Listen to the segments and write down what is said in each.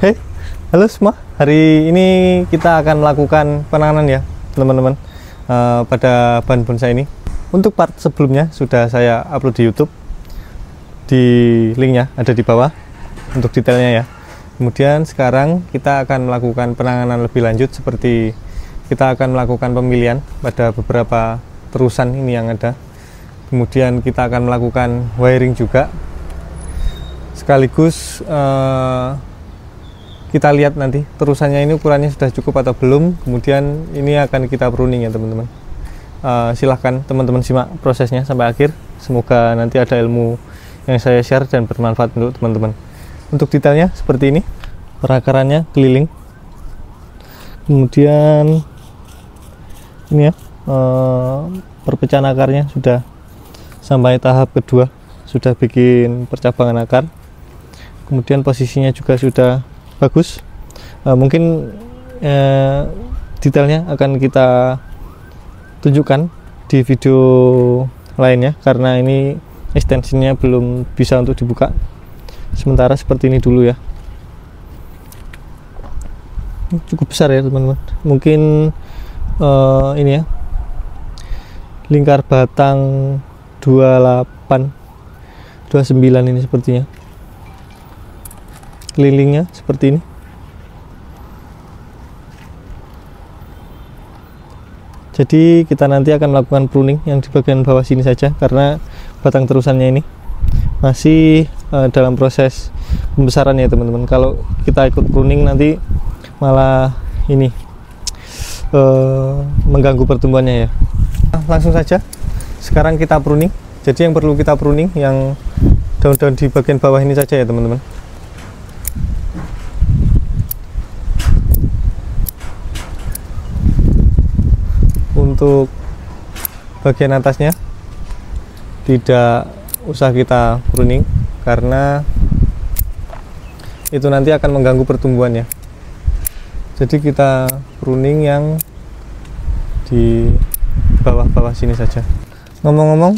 Hey, halo semua. Hari ini kita akan melakukan penanganan ya, teman-teman, pada bahan bonsai ini. Untuk part sebelumnya sudah saya upload di YouTube. Di linknya ada di bawah untuk detailnya ya. Kemudian sekarang kita akan melakukan penanganan lebih lanjut, seperti kita akan melakukan pemilihan pada beberapa terusan ini yang ada. Kemudian kita akan melakukan wiring juga. Sekaligus kita lihat nanti terusannya ini ukurannya sudah cukup atau belum. Kemudian ini akan kita pruning ya teman-teman. Silahkan teman-teman simak prosesnya sampai akhir. Semoga nanti ada ilmu yang saya share dan bermanfaat untuk teman-teman. Untuk detailnya seperti ini, perakarannya keliling. Kemudian ini ya, perpecahan akarnya sudah sampai tahap kedua, sudah bikin percabangan akar. Kemudian posisinya juga sudah bagus. Mungkin detailnya akan kita tunjukkan di video lainnya, karena ini ekstensinya belum bisa untuk dibuka. Sementara seperti ini dulu ya. Cukup besar ya teman-teman. Mungkin ini ya, lingkar batang 28 29 ini sepertinya. Kelilingnya seperti ini. Jadi kita nanti akan melakukan pruning yang di bagian bawah sini saja, karena batang terusannya ini masih dalam proses pembesaran ya teman-teman. Kalau kita ikut pruning nanti malah ini mengganggu pertumbuhannya ya. Langsung saja sekarang kita pruning. Jadi yang perlu kita pruning yang daun-daun di bagian bawah ini saja ya teman-teman. Untuk bagian atasnya tidak usah kita pruning, karena itu nanti akan mengganggu pertumbuhannya. Jadi kita pruning yang di bawah-bawah sini saja. Ngomong-ngomong,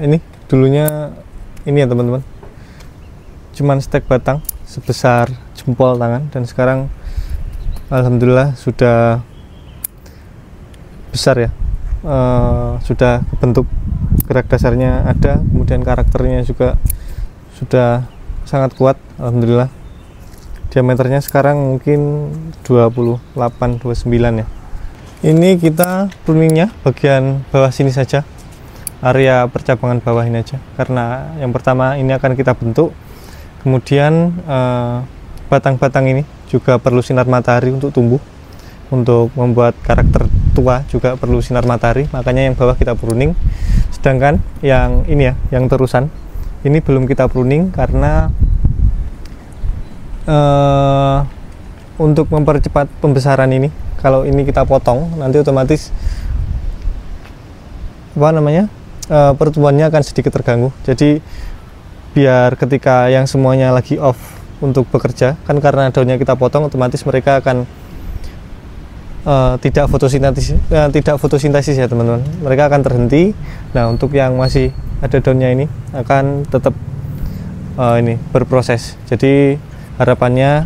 ini dulunya ini ya teman-teman, cuman stek batang sebesar jempol tangan, dan sekarang alhamdulillah sudah besar ya. Sudah bentuk gerak dasarnya ada, kemudian karakternya juga sudah sangat kuat alhamdulillah. Diameternya sekarang mungkin 28-29 ya. Ini kita pruningnya bagian bawah sini saja, area percabangan bawah ini aja, karena yang pertama ini akan kita bentuk. Kemudian batang-batang ini juga perlu sinar matahari untuk tumbuh. Untuk membuat karakter tua juga perlu sinar matahari, makanya yang bawah kita pruning. Sedangkan yang ini ya, yang terusan ini belum kita pruning, karena untuk mempercepat pembesaran ini, kalau ini kita potong nanti otomatis pertumbuhannya akan sedikit terganggu. Jadi biar ketika yang semuanya lagi off untuk bekerja, kan karena daunnya kita potong, otomatis mereka akan tidak fotosintesis ya teman-teman. Mereka akan terhenti. Nah, untuk yang masih ada daunnya ini akan tetap ini berproses. Jadi harapannya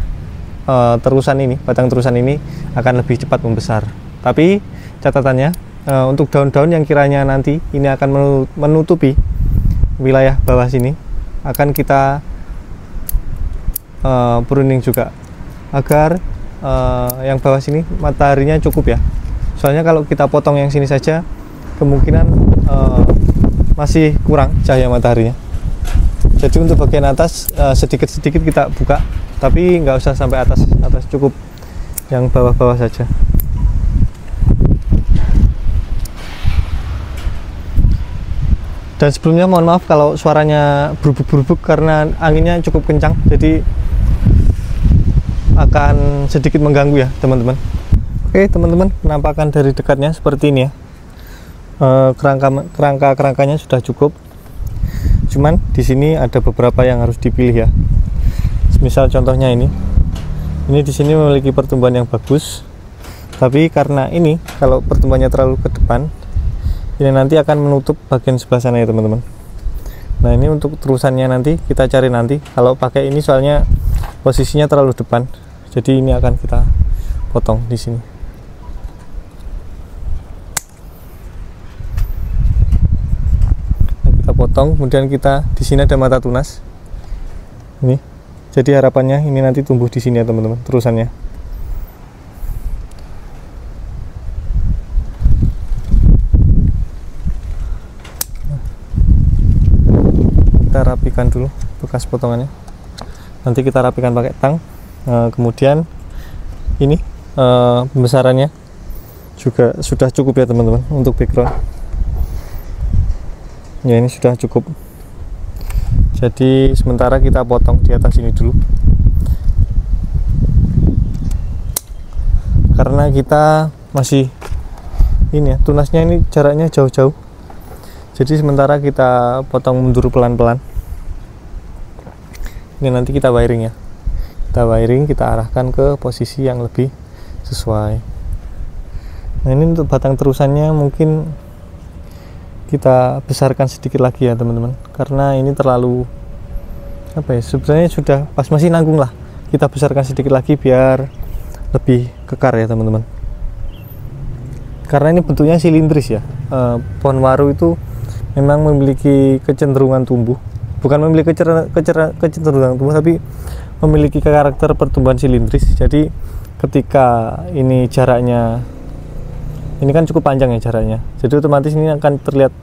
terusan ini, batang terusan ini akan lebih cepat membesar. Tapi catatannya, untuk daun-daun yang kiranya nanti ini akan menutupi wilayah bawah sini, akan kita pruning juga agar yang bawah sini mataharinya cukup ya. Soalnya kalau kita potong yang sini saja, kemungkinan masih kurang cahaya mataharinya. Jadi untuk bagian atas sedikit-sedikit kita buka, tapi nggak usah sampai atas, cukup yang bawah-bawah saja. Dan sebelumnya mohon maaf kalau suaranya berubuk-berubuk, karena anginnya cukup kencang, jadi akan sedikit mengganggu ya teman-teman. Oke teman-teman, penampakan dari dekatnya seperti ini ya. Kerangkanya sudah cukup. Cuman di sini ada beberapa yang harus dipilih ya. Misal contohnya ini di sini memiliki pertumbuhan yang bagus, tapi karena ini kalau pertumbuhannya terlalu ke depan, ini nanti akan menutup bagian sebelah sana ya teman-teman. Nah ini untuk terusannya nanti kita cari nanti. Kalau pakai ini soalnya posisinya terlalu depan, jadi ini akan kita potong di sini. Nah, kita potong, kemudian kita di sini ada mata tunas ini, jadi harapannya ini nanti tumbuh di sini ya teman-teman, terusannya. Kita rapikan dulu bekas potongannya, nanti kita rapikan pakai tang. Kemudian ini pembesarannya juga sudah cukup ya teman-teman untuk background ya, ini sudah cukup. Jadi sementara kita potong di atas ini dulu, karena kita masih ini ya, tunasnya ini jaraknya jauh-jauh, jadi sementara kita potong mundur pelan-pelan. Ini nanti kita wiring ya, kita wiring, kita arahkan ke posisi yang lebih sesuai. Nah, ini untuk batang terusannya mungkin kita besarkan sedikit lagi ya teman-teman, karena ini terlalu apa ya, sebenarnya sudah pas, masih nanggung lah, kita besarkan sedikit lagi biar lebih kekar ya teman-teman, karena ini bentuknya silindris ya. Pohon waru itu memang memiliki kecenderungan tumbuh, bukan memiliki kecenderungan tumbuh, tapi memiliki karakter pertumbuhan silindris. Jadi ketika ini jaraknya, ini kan cukup panjang ya jaraknya, jadi otomatis ini akan terlihat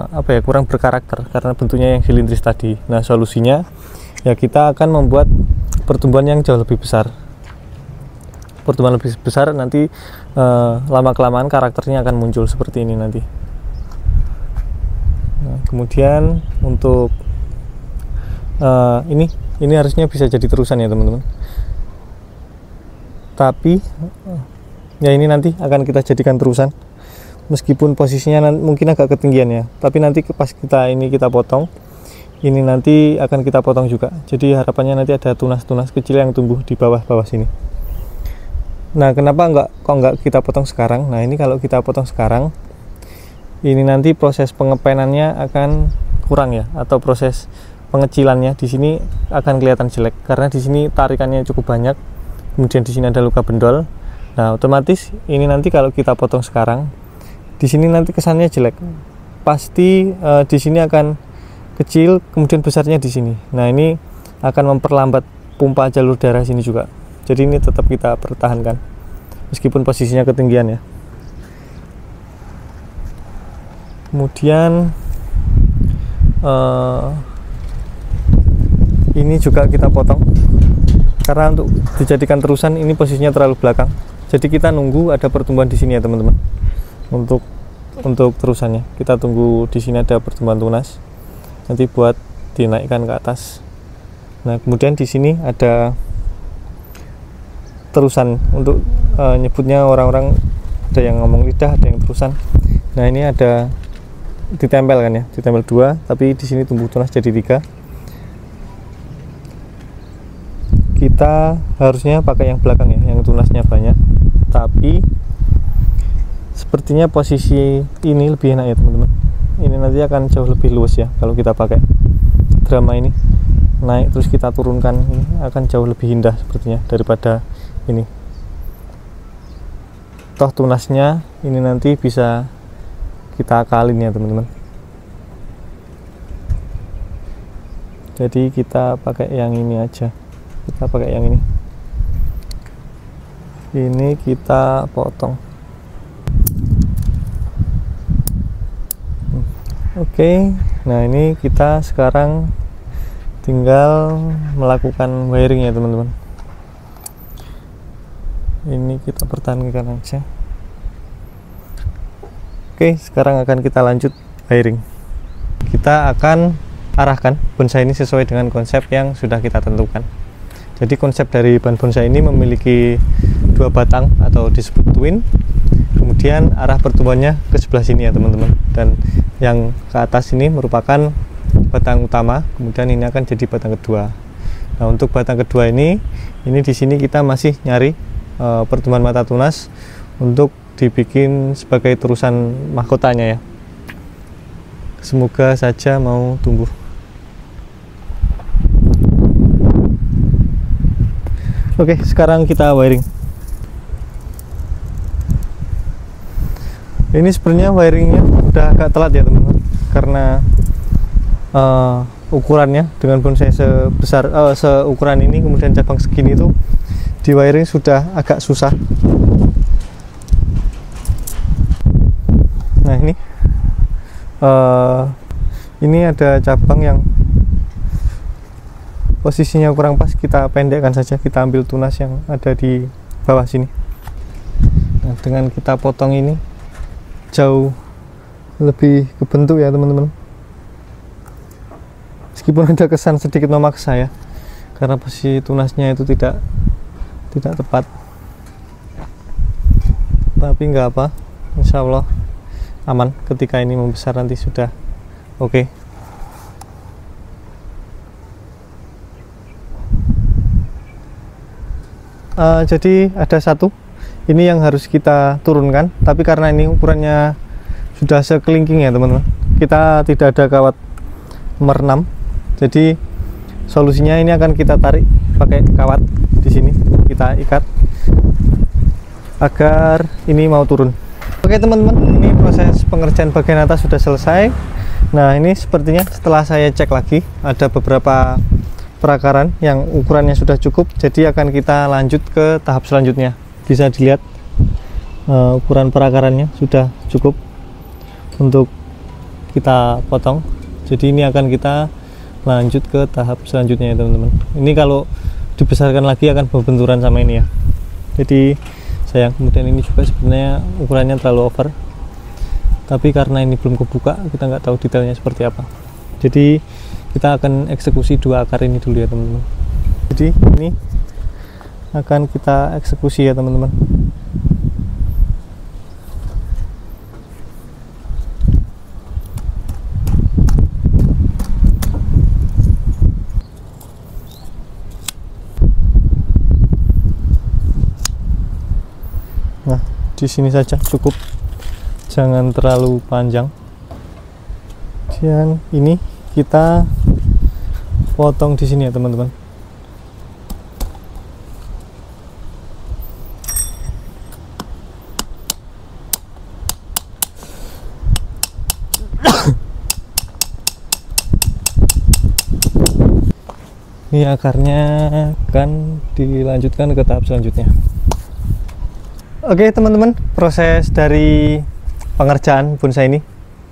apa ya, kurang berkarakter karena bentuknya yang silindris tadi. Nah, solusinya ya kita akan membuat pertumbuhan yang jauh lebih besar. Pertumbuhan lebih besar nanti lama kelamaan karakternya akan muncul seperti ini nanti. Nah, kemudian untuk ini harusnya bisa jadi terusan ya teman-teman, tapi ya ini nanti akan kita jadikan terusan, meskipun posisinya mungkin agak ketinggian ya, tapi nanti pas kita potong ini nanti akan kita potong juga, jadi harapannya nanti ada tunas-tunas kecil yang tumbuh di bawah sini. Nah, kenapa nggak kita potong sekarang? Nah, ini kalau kita potong sekarang ini nanti proses pengepenannya akan kurang ya, atau proses pengecilannya di sini akan kelihatan jelek karena di sini tarikannya cukup banyak, kemudian di sini ada luka bendol. Nah, otomatis ini nanti kalau kita potong sekarang di sini nanti kesannya jelek, pasti di sini akan kecil, kemudian besarnya di sini. Nah, ini akan memperlambat pompa jalur darah sini juga, jadi ini tetap kita pertahankan meskipun posisinya ketinggian ya. Kemudian ini juga kita potong karena untuk dijadikan terusan ini posisinya terlalu belakang, jadi kita nunggu ada pertumbuhan di sini ya teman-teman. Untuk terusannya kita tunggu di sini ada pertumbuhan tunas nanti buat dinaikkan ke atas. Nah, kemudian di sini ada terusan, untuk nyebutnya orang-orang ada yang ngomong lidah, ada yang terusan. Nah, ini ada ditempel kan ya, ditempel 2, tapi di sini tumbuh tunas jadi 3. Kita harusnya pakai yang belakang ya, yang tunasnya banyak, tapi sepertinya posisi ini lebih enak ya teman-teman. Ini nanti akan jauh lebih luas ya kalau kita pakai drama ini, naik terus kita turunkan, ini akan jauh lebih indah sepertinya daripada ini. Toh tunasnya ini nanti bisa kita akalin ya teman-teman, jadi kita pakai yang ini aja, kita pakai yang ini kita potong. Oke, nah ini kita sekarang tinggal melakukan wiring ya teman-teman. Ini kita pertahankan aja. Oke, sekarang akan kita lanjut wiring. Kita akan arahkan bonsai ini sesuai dengan konsep yang sudah kita tentukan. Jadi konsep dari ban bonsai ini memiliki 2 batang atau disebut twin. Kemudian arah pertumbuhannya ke sebelah sini ya teman-teman, dan yang ke atas ini merupakan batang utama, kemudian ini akan jadi batang kedua. Nah, untuk batang kedua ini di sini kita masih nyari pertumbuhan mata tunas untuk dibikin sebagai terusan mahkotanya ya. Semoga saja mau tumbuh. Oke, sekarang kita wiring. Ini sebenarnya wiringnya udah agak telat ya teman-teman, karena ukurannya dengan bonsai sebesar seukuran ini, kemudian cabang segini itu di wiring sudah agak susah. Nah ini ada cabang yang posisinya kurang pas, kita pendekkan saja, kita ambil tunas yang ada di bawah sini. Nah, dengan kita potong ini jauh lebih kebentuk ya teman-teman, meskipun ada kesan sedikit memaksa ya, karena posisi tunasnya itu tidak tepat, tapi nggak apa, insya Allah aman ketika ini membesar nanti sudah oke. Jadi ada satu ini yang harus kita turunkan, tapi karena ini ukurannya sudah sekelingking ya teman-teman, kita tidak ada kawat nomor 6, jadi solusinya ini akan kita tarik pakai kawat di sini, kita ikat agar ini mau turun. Oke teman-teman, ini proses pengerjaan bagian atas sudah selesai. Nah ini sepertinya setelah saya cek lagi ada beberapa perakaran yang ukurannya sudah cukup, jadi akan kita lanjut ke tahap selanjutnya. Bisa dilihat ukuran perakarannya sudah cukup untuk kita potong, jadi ini akan kita lanjut ke tahap selanjutnya ya teman-teman. Ini kalau dibesarkan lagi akan berbenturan sama ini ya, jadi sayang. Kemudian ini juga sebenarnya ukurannya terlalu over, tapi karena ini belum kebuka, kita nggak tahu detailnya seperti apa, jadi kita akan eksekusi dua akar ini dulu ya teman-teman. Jadi ini akan kita eksekusi ya teman-teman. Nah, di sini saja cukup, jangan terlalu panjang. Dan ini kita potong di sini ya teman-teman. Ini akarnya akan dilanjutkan ke tahap selanjutnya. Oke teman-teman, proses dari pengerjaan bonsai ini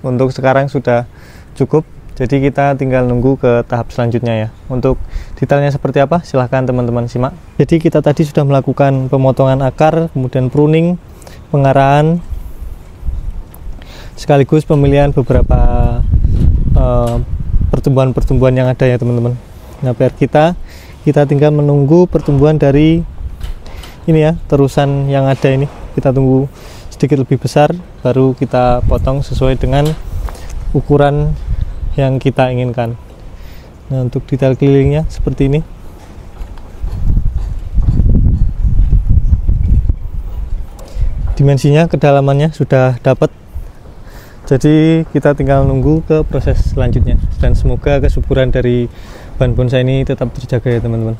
untuk sekarang sudah cukup, jadi kita tinggal nunggu ke tahap selanjutnya ya. Untuk detailnya seperti apa, silahkan teman-teman simak. Jadi kita tadi sudah melakukan pemotongan akar, kemudian pruning, pengarahan, sekaligus pemilihan beberapa pertumbuhan-pertumbuhan yang ada ya teman-teman. Nah biar kita tinggal menunggu pertumbuhan dari ini ya, terusan yang ada ini, kita tunggu sedikit lebih besar, baru kita potong sesuai dengan ukuran yang kita inginkan. Nah untuk detail kelilingnya seperti ini. Dimensinya, kedalamannya sudah dapat, jadi kita tinggal nunggu ke proses selanjutnya, dan semoga kesuburan dari bahan bonsai ini tetap terjaga ya teman-teman.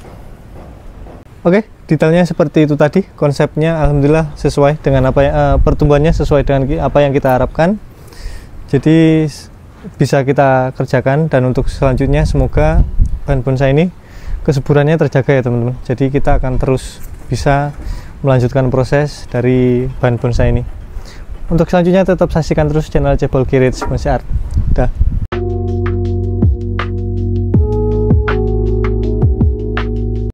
Oke, detailnya seperti itu tadi, konsepnya alhamdulillah sesuai dengan apa pertumbuhannya sesuai dengan apa yang kita harapkan, jadi bisa kita kerjakan. Dan untuk selanjutnya semoga bahan bonsai ini kesuburannya terjaga ya teman-teman, jadi kita akan terus bisa melanjutkan proses dari bahan bonsai ini. Untuk selanjutnya tetap saksikan terus channel Cebol Kirits Bonsai Art. Dah.